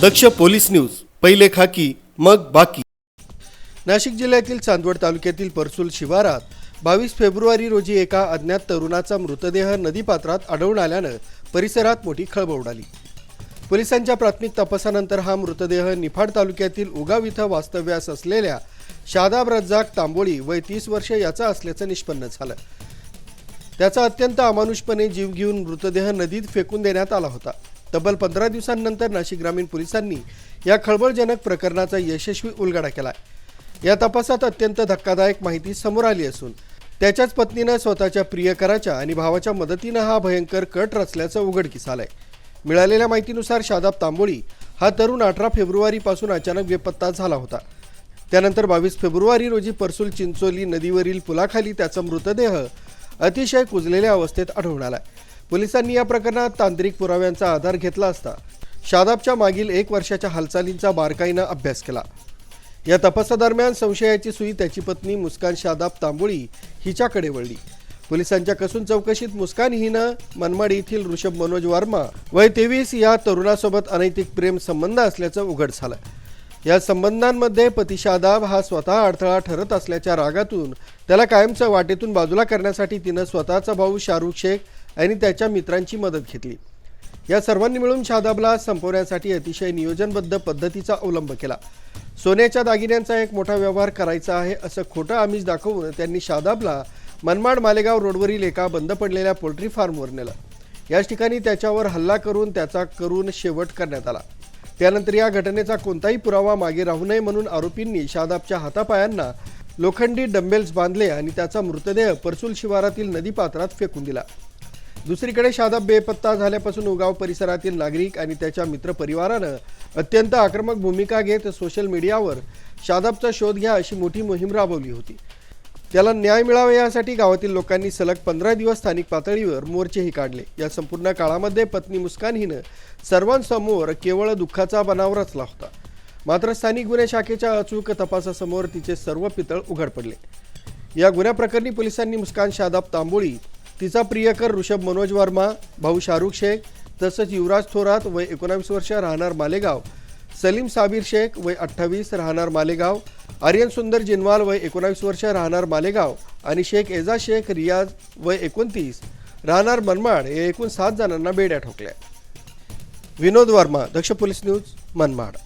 दक्ष police news, पहिले खाकी मग बाकी। नाशिक जिल्ह्यातील चांदवड तालुक्यातील परसूल शिवारात 22 फेब्रुवारी रोजी एका अज्ञात तरुणाचा मृतदेह नदीपात्रात आढळून आल्याने परिसरात मोठी खळबळ उडाली। पोलिसांच्या प्राथमिक तपासानंतर हा मृतदेह निफाड तालुक्यातील उगाव इथं वास्तव्यास असलेल्या शादाब रज्जाक तांबोळी वय 30 वर्षे याचा असल्याचं निष्पन्न झालं। त्याचा अत्यंत अमानुषपणे जीव घेऊन मृतदेह नदीत फेकून देण्यात आला होता। तब्बल 15 दिवसांनंतर नाशिक ग्रामीण पोलिसांनी या खळबळजनक प्रकरणाचा यशस्वी उलगडा केला। या तपासात अत्यंत धक्कादायक माहिती समोर आली असून त्याच्याच पत्नीने स्वतःच्या प्रियकराच्या आणि भावाच्या मदतीने हा भयंकर कट रचल्याचं उघडकीस आलंय। मिळालेल्या माहितीनुसार शादाब तांबोळी हा तरुण 18 फेब्रुवारी पासून अचानक बेपत्ता झाला होता। त्यानंतर 22 फेब्रुवारी रोजी परसूल चिंचोली नदीवरील पुलाखाली त्याचा मृतदेह अतिशय कुजलेल्या अवस्थेत आढळून आला। पोलिसांनी या प्रकरणात तांत्रिक पुराव्यांचा आधार घेतला असता शादाबच्या मागील 1 वर्षाच्या हालचालींचा बारकाईने अभ्यास केला। या तपासादरम्यान संशयाची सुई त्याची पत्नी मुस्कान शादाब तांबोळी हिच्याकडे वळली। पोलिसांच्या कसून चौकशीत मुस्कान हिनं मनमाड येथील ऋषभ मनोज वर्मा वय 23 या तरुणासोबत अनैतिक प्रेम संबंध असल्याचं उघड झालं। या संबंधांमध्ये पती शादाब हा स्वतः अडथळा ठरत असल्याच्या रागातून त्याला कायमचं वाटेतून बाजूला करण्यासाठी तिनं स्वतःचा भाऊ शाहरुख शेख आणि त्याच्या मित्रांची मदत घेतली। या सर्वांनी मिळून शादाबला संपवण्यासाठी अतिशय नियोजनबद्ध पद्धतीचा अवलंब केला। सोन्याच्या दागिन्यांचा एक मोठा व्यवहार करायचा आहे असं खोटं आमिष दाखवून त्यांनी शादाबला मनमाड मालेगाव रोडवरील एका बंद पडलेल्या पोल्ट्री फार्मवर नेलं। याच ठिकाणी त्याच्यावर हल्ला करून त्याचा शेवट करण्यात आला। त्यानंतर या घटनेचा कोणताही पुरावा मागे राहू नये म्हणून आरोपींनी शादाबच्या हातापायांना लोखंडी डंबेल्स बांधले आणि त्याचा मृतदेह परसूल शिवारातील नदीपात्रात फेकून दिला। दुसरीकडे शादाब बेपत्ता झाल्यापासून उगाव परिसरातील नागरिक आणि त्याच्या मित्रपरिवारानं अत्यंत आक्रमक भूमिका घेत सोशल मीडियावर शादाबचा शोध घ्या अशी मोठी मोहीम राबवली होती। त्याला न्याय मिळावा यासाठी गावातील लोकांनी सलग 15 दिवस स्थानिक पातळीवर मोर्चेही काढले। या संपूर्ण काळामध्ये पत्नी मुस्कान हिनं सर्वांसमोर केवळ दुःखाचा बनाव रचला होता। मात्र स्थानिक गुन्हे शाखेच्या अचूक तपासासमोर तिचे सर्व पितळ उघड पडले। या गुन्ह्याप्रकरणी पोलिसांनी मुस्कान शादाब तांबोळी, तिचा प्रियकर ऋषभ मनोज वर्मा, भाऊ शाहरुख शेख तसंच युवराज थोरात वय 19 वर्ष राहणार मालेगाव, सलीम साबिर शेख वय 28 राहणार मालेगाव, आर्यन सुंदर जिनवाल वय 19 वर्ष राहणार मालेगाव आणि शेख एजाज शेख रियाज वय 29 राहणार मनमाड या एकूण 7 जणांना बेड्या ठोकल्या। विनोद वर्मा, दक्ष पोलीस न्यूज, मनमाड।